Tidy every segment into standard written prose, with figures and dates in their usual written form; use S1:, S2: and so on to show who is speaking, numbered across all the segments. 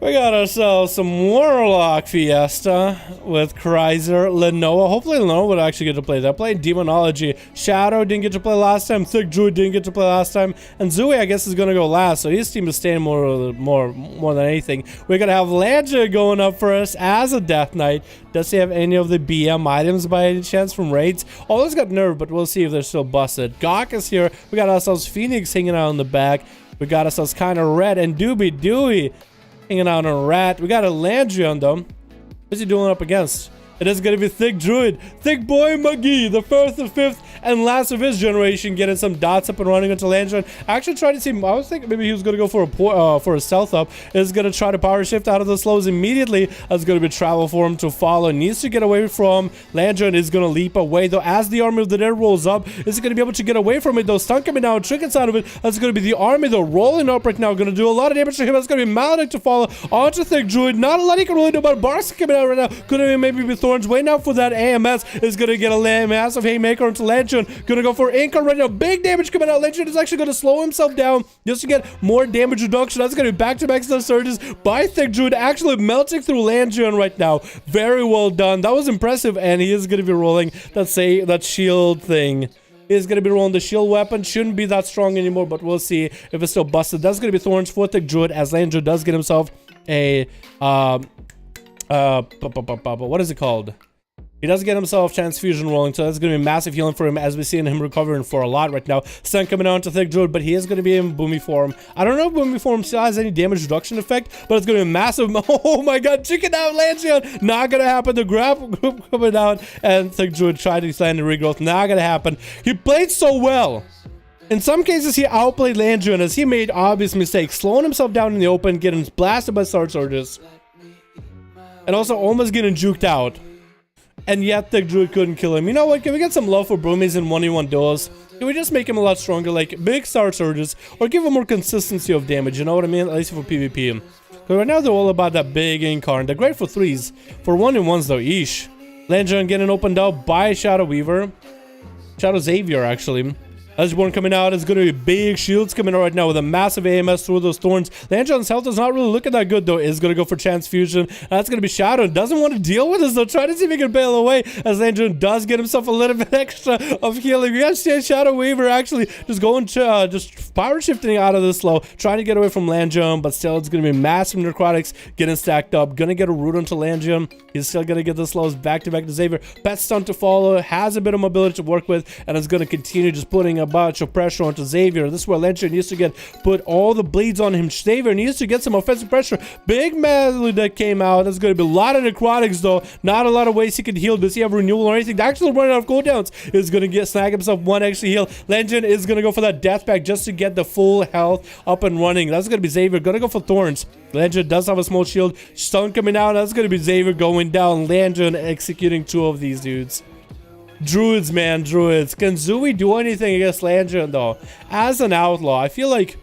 S1: We got ourselves some Warlock Fiesta with Kreiser, Lenoa. Hopefully Lenoa would actually get to play that. Played Demonology. Shadow didn't get to play last time. Thick Druid didn't get to play last time. And Zui, I guess, is going to go last. So his team is staying more than anything. We're going to have Landra going up for us as a Death Knight. Does he have any of the BM items by any chance from raids? All those got nerfed, but we'll see if they're still busted. Gawk is here. We got ourselves Phoenix hanging out in the back. We got ourselves kind of Red and Doobie Dooey hanging out on a Rat. We got a Landrion though. What's he doing up against? It is going to be Thick Druid. Thick Boy McGee, the first, the fifth, and last of his generation, getting some dots up and running into Landrion. I actually tried to see him. I was thinking maybe he was going to go for a stealth up. Is going to try to power shift out of the slows immediately. That's going to be travel for him to follow. Needs to get away from Landrion. Is going to leap away though. As the Army of the Dead rolls up, is going to be able to get away from it though. Stun coming down, trick inside of it. That's going to be the Army though, rolling up right now. Going to do a lot of damage to him. That's going to be Maledict to follow onto Thick Druid. Not a lot he can really do about Barks coming out right now. Could have maybe be Thorns waiting out for that. AMS is going to get a massive haymaker into Legend. Going to go for Inca right now. Big damage coming out. Legend is actually going to slow himself down just to get more damage reduction. That's going to be back-to-back surges by Thick Druid, actually melting through Landrion right now. Very well done. That was impressive, and he is going to be rolling that shield thing. He's going to be rolling the shield weapon. Shouldn't be that strong anymore, but we'll see if it's still busted. That's going to be Thorns for Thick Druid, as Landrion does get himself a what is it called? He does get himself transfusion rolling, so that's going to be massive healing for him, as we're seeing him recovering for a lot right now. Stun coming out to Thick Druid, but he is going to be in Boomy form. I don't know if Boomy form still has any damage reduction effect, but it's going to be massive. Oh my god, chicken out Landrion. Not going to happen. The grapple group coming out, and Thick Druid tried to stand the regrowth. Not going to happen. He played so well. In some cases, he outplayed Landrion as he made obvious mistakes, slowing himself down in the open, getting blasted by Star Surges, and also almost getting juked out. And yet Thick Druid couldn't kill him. You know what? Can we get some love for Broomies in 1v1 Duels? Can we just make him a lot stronger, like big Star Surges, or give him more consistency of damage, you know what I mean? At least for PvP. But right now they're all about that big Incarn. They're great for 3s. For 1v1s though, eesh. Landrion getting opened up by Shadow Weaver. Shadow Xavier, actually. Edgeborn coming out. It's going to be big shields coming out right now with a massive AMS through those thorns. Landrion's health is not really looking that good though. Is going to go for transfusion. That's going to be Shadow. Doesn't want to deal with this though. Trying to see if he can bail away, as Landrion does get himself a little bit extra of healing. We got to see Shadow Weaver actually just going to just power shifting out of this slow, trying to get away from Landrion, but still it's going to be massive necrotics getting stacked up. Going to get a root onto Landrion. He's still going to get the slows back to Xavier. Pet stun to follow. Has a bit of mobility to work with, and is going to continue just putting a bunch of pressure onto Xavier. This is where Landrion needs to put all the bleeds on him. Xavier needs to get some offensive pressure. Big melee that came out. There's going to be a lot of necrotics though. Not a lot of ways he can heal. Does he have renewal or anything? Actually running out of cooldowns. Is going to snag himself one extra heal. Landrion is going to go for that death pack just to get the full health up and running. That's going to be Xavier. Going to go for Thorns. Landrion does have a small shield. Stun coming out. That's going to be Xavier going down. Landrion executing two of these dudes. Druids, man, druids. Can Zui do anything against Landrion though? As an outlaw, I feel like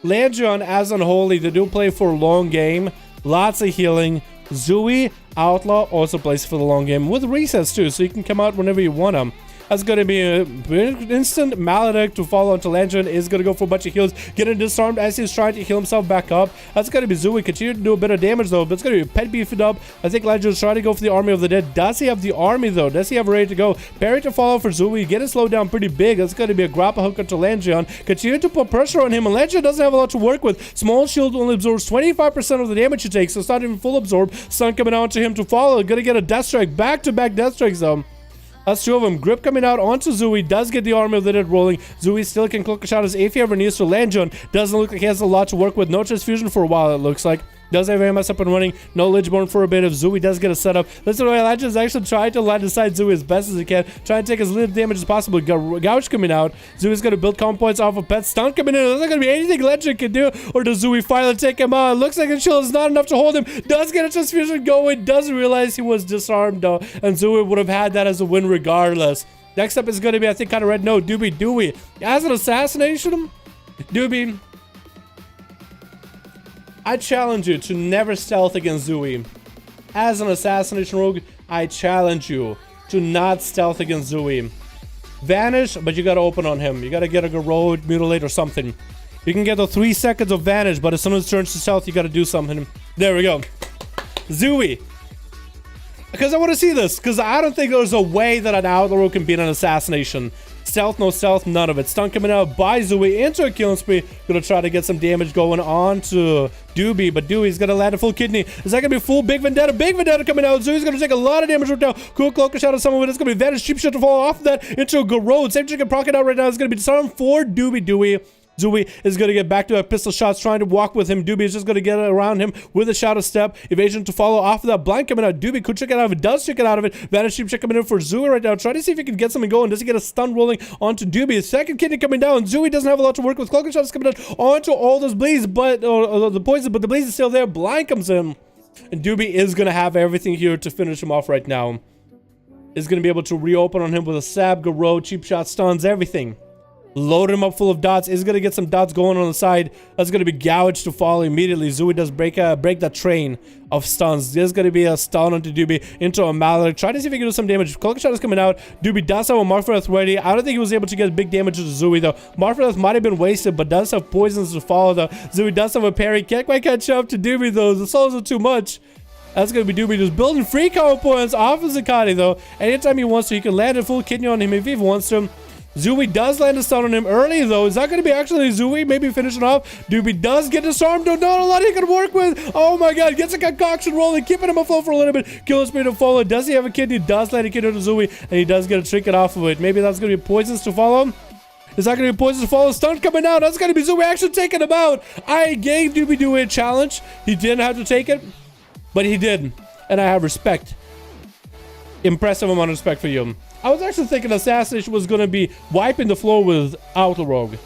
S1: Landrion as unholy, they do play for a long game. Lots of healing. Zui, outlaw, also plays for the long game with resets too, so you can come out whenever you want them. That's going to be an instant Maledict to follow onto Landrion. Is going to go for a bunch of heals. Getting disarmed as he's trying to heal himself back up. That's going to be Zui. Continue to do a bit of damage though. But it's going to be Pet beefed up. I think Landrion's trying to go for the Army of the Dead. Does he have the army though? Does he have ready to go? Parry to follow for Zui. Getting slowed down pretty big. That's going to be a grapple hook onto Landrion. Continue to put pressure on him. And Landrion doesn't have a lot to work with. Small shield only absorbs 25% of the damage he takes. So it's not even full absorb. Stun coming out to him to follow. Going to get a death strike. Back-to-back death strikes though. That's two of them. Grip coming out onto Zui. Does get the Army of the Dead rolling. Zui still can click a shot as if he ever needs to. Landrion doesn't look like he has a lot to work with. No transfusion for a while, it looks like. Does have AMS up and running. No Lichborn for a bit. If Zui does get a setup. Listen to Landrion's actually trying to line aside Zui as best as he can. Trying to take as little damage as possible. Gouge coming out. Zui's going to build comp points off of Pet. Stun coming in. There's not going to be anything Landrion can do. Or does Zui finally take him out? Looks like the shield is not enough to hold him. Does get a transfusion going. Doesn't realize he was disarmed though. And Zui would have had that as a win regardless. Next up is going to be, I think, kind of red. No, Doobie Dewey. As an assassination, Doobie, I challenge you to never stealth against Zooey. As an assassination rogue, I challenge you to not stealth against Zooey. Vanish, but you gotta open on him. You gotta get a Garrote, Mutilate, or something. You can get the 3 seconds of Vanish, but as soon as it turns to stealth, you gotta do something. There we go. Zooey. Because I want to see this, because I don't think there's a way that an Outlaw can beat an assassination. Stealth, no stealth, none of it. Stun coming out by Zooey into a killing spree. Gonna try to get some damage going on to Doobie, but Dewey's gonna land a full kidney. Is that gonna be full Big Vendetta? Big Vendetta coming out. Zooey's gonna take a lot of damage right now. Cool Cloak of Shadow, some of it is gonna be Vanish. Cheap shit to fall off of that into a Garrote. Same chicken proc it out right now. It's gonna be disarmed for Doobie Dewey. Zooey is going to get back to a pistol shots, trying to walk with him. Doobie is just going to get around him with a shadow step. Evasion to follow off of that. Blind coming out. Doobie could check it out of it. Does check it out of it. Vanish Sheep check coming in for Zooey right now. Try to see if he can get something going. Does he get a stun rolling onto Doobie? Second kidney coming down. Zooey doesn't have a lot to work with. Cloak and shots coming down onto all those bleeds, but the poison, but the bleeds is still there. Blind comes in. And Doobie is going to have everything here to finish him off right now. Is going to be able to reopen on him with a Sab, Garrote, cheap shot, stuns, everything. Load him up full of dots. Is going to get some dots going on the side. That's going to be Gouge to follow immediately. Zooey does break that train of stuns. There's going to be a stun onto Doobie into a Maledict. Try to see if he can do some damage. Cloak Shot is coming out. Doobie does have a Mark for Death ready. I don't think he was able to get big damage to Zooey though. Mark for Death might have been wasted, but does have poisons to follow though. Zooey does have a parry. Can't quite catch up to Doobie though. The souls are too much. That's going to be Doobie just building free combo points off of Zakati though. Anytime he wants to, he can land a full kidney on him if he wants to. Zooey does land a stun on him early though. Is that going to be actually Zooey? Maybe finish it off. Doobie does get disarmed though. Not a lot he can work with. Oh my god. Gets a concoction rolling. Keeping him afloat for a little bit. Killing speed to follow. Does he have a kidney? Does land a kidney to Zooey. And he does get a trinket off of it. Maybe that's going to be poisons to follow. Is that going to be poisons to follow? Stun coming out. That's going to be Zooey actually taking him out. I gave Doobie Dewey a challenge. He didn't have to take it, but he did. And I have respect. Impressive amount of respect for you. I was actually thinking Assassination was going to be wiping the floor with Outlaw Rogue.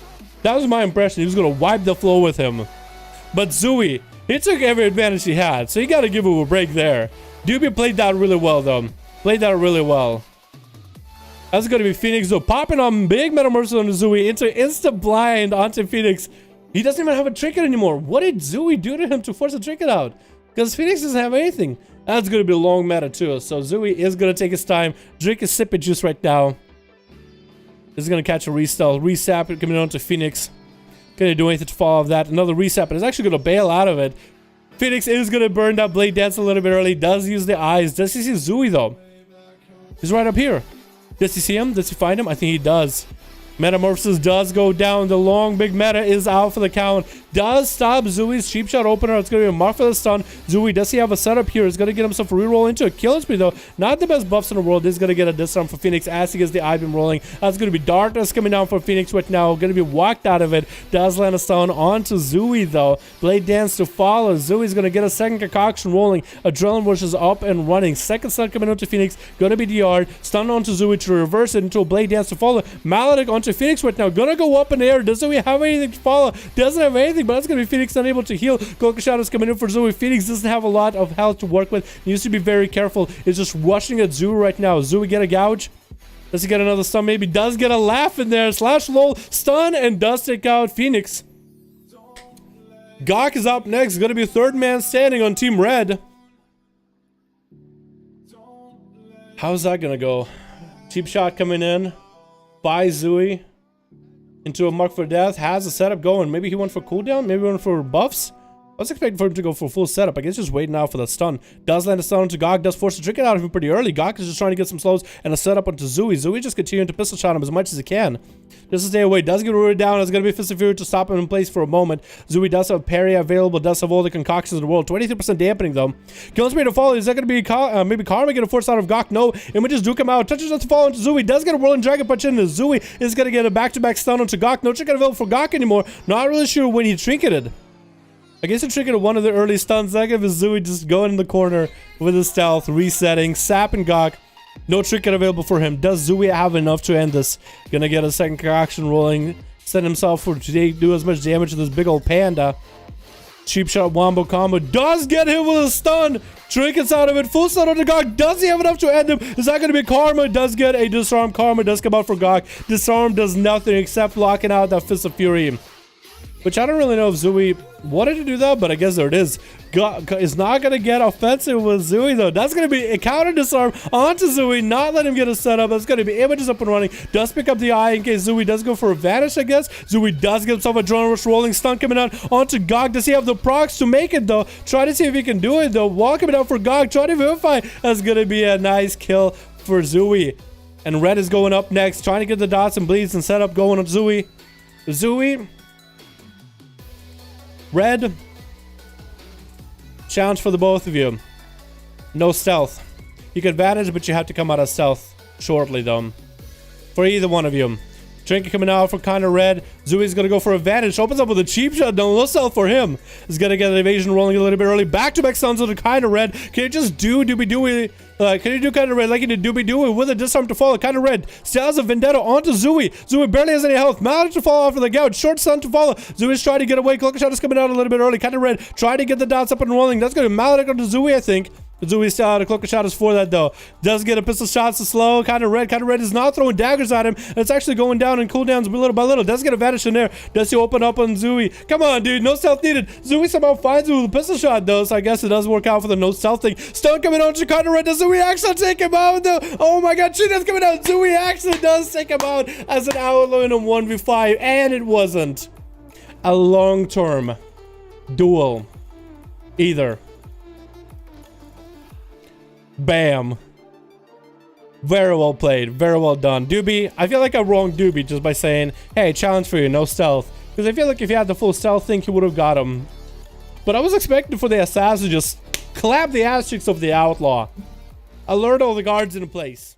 S1: That was my impression. He was going to wipe the floor with him. But Zooey, he took every advantage he had. So you got to give him a break there. Doobie played that really well, though. Played that really well. That's going to be Phoenix, though. Popping on big Metamorphosis on Zooey into instant blind onto Phoenix. He doesn't even have a trinket anymore. What did Zooey do to him to force a trinket out? Because Phoenix doesn't have anything. That's going to be a long meta too. So Zooey is going to take his time. Drink his sip of juice right now. This is going to catch a restyle. Resap coming on to Phoenix. Going to do anything to follow that. Another resap. But it's actually going to bail out of it. Phoenix is going to burn that Blade Dance a little bit early. Does use the eyes. Does he see Zooey though? He's right up here. Does he see him? Does he find him? I think he does. Metamorphosis does go down. The long big meta is out for the count. Does stop Zooey's cheap shot opener. It's going to be a mark for the stun. Zooey, does he have a setup here? He's going to get himself a reroll into a killing spree though. Not the best buffs in the world. This is going to get a disarm for Phoenix as he gets the eye beam rolling. That's going to be Darkness coming down for Phoenix right now. Going to be walked out of it. Does land a stun onto Zooey though. Blade Dance to follow. Zooey's going to get a second concoction rolling. Adrenaline Rush is up and running. Second stun coming onto Phoenix. Going to be DR'd. Stun onto Zooey to reverse it into a Blade Dance to follow. Maledict onto Phoenix right now. Gonna go up in the air. Does Zooey have anything to follow? Doesn't have anything, but that's gonna be Phoenix unable to heal. Cloak of Shadows coming in for Zooey. Phoenix doesn't have a lot of health to work with. He needs to be very careful. He's just rushing at Zooey right now. Zooey get a gouge. Does he get another stun? Maybe does get a laugh in there. Slash lol. Stun and does take out Phoenix. Gawk is up next. Gonna be third man standing on Team Red. How's that gonna go? Cheap shot coming in by Zooey into a mark for death. Has a setup going. Maybe he went for cooldown. Maybe he went for buffs. I was expecting for him to go for full setup. I guess just waiting out for the stun. Does land a stun onto Gawk. Does force a trinket out of him pretty early. Gawk is just trying to get some slows and a setup onto Zooey. Zooey just continuing to pistol shot him as much as he can. Just to stay away. Does get rooted down. It's going to be Fist of Fury to stop him in place for a moment. Zooey does have parry available. Does have all the concoctions in the world. 23% dampening though. Killing spree to follow. Is that going to be maybe Karma get a force out of Gawk? No. Images do come out. Touches not to fall into Zooey. Does get a Whirling Dragon Punch into Zooey. Is going to get a back-to-back stun onto Gawk. No trinket available for Gawk anymore. Not really sure when he trinketed. I guess he triggered one of the early stuns. Second is Zooey just going in the corner with his stealth, resetting, sapping Gawk. No trinket available for him. Does Zooey have enough to end this? Gonna get a second concoction rolling. Set himself for today, do as much damage to this big old panda. Cheap shot wombo combo does get him with a stun. Trinkets out of it. Full stun on the Gog. Does he have enough to end him? Is that going to be Karma? Does get a disarm. Karma does come out for Gog. Disarm does nothing except blocking out that Fist of Fury. Which I don't really know if Zui wanted to do that, but I guess there it is. Gog is not going to get offensive with Zui, though. That's going to be a counter disarm onto Zui, not let him get a setup. That's going to be images up and running. Does pick up the eye in case Zui does go for a vanish, I guess. Zui does get himself a drone rush rolling stun coming out onto Gog. Does he have the procs to make it, though? Try to see if he can do it, though. Wall coming out for Gog. Try to vivify. That's going to be a nice kill for Zui. And Red is going up next, trying to get the dots and bleeds and setup going on Zui. Zui. Red. Challenge for the both of you. No stealth. You can advantage, but you have to come out of stealth shortly, though. For either one of you. Trinket coming out for kind of Red. Zui's gonna go for advantage. Opens up with a cheap shot. No stealth for him. He's gonna get an evasion rolling a little bit early. Back-to-back stuns with a kind of Red. Can you just do doobie-dooey? Can you do kind of Red like you did doobie-dooey with a disarm to follow? Kind of Red. Styles of Vendetta onto Zui. Zui barely has any health. Managed to fall off of the gouge. Short stun to follow. Zui's trying to get away. Cloak shot is coming out a little bit early. Kind of Red. Trying to get the dots up and rolling. That's gonna be Maledict onto Zui, I think. Zui still out. A cloak shot is for that, though. Does get a pistol shot to slow. Kind of Red. Kind of Red is not throwing daggers at him. It's actually going down in cooldowns little by little. Does get a vanish in there. Does he open up on Zui? Come on, dude. No stealth needed. Zui somehow finds him with a pistol shot, though. So I guess it does work out for the no stealth thing. Stun coming out to kind of Red. Does Zui actually take him out, though? Oh my god. Cheetah's coming out. Zui actually does take him out as an Outlaw in a 1v5. And it wasn't a long-term duel either. Bam. Very well played. Very well done. Doobie, I feel like I wronged Doobie just by saying, hey, challenge for you, no stealth. Because I feel like if you had the full stealth thing, you would have got him. But I was expecting for the assassin to just clap the ass cheeks of the Outlaw. Alert all the guards in place.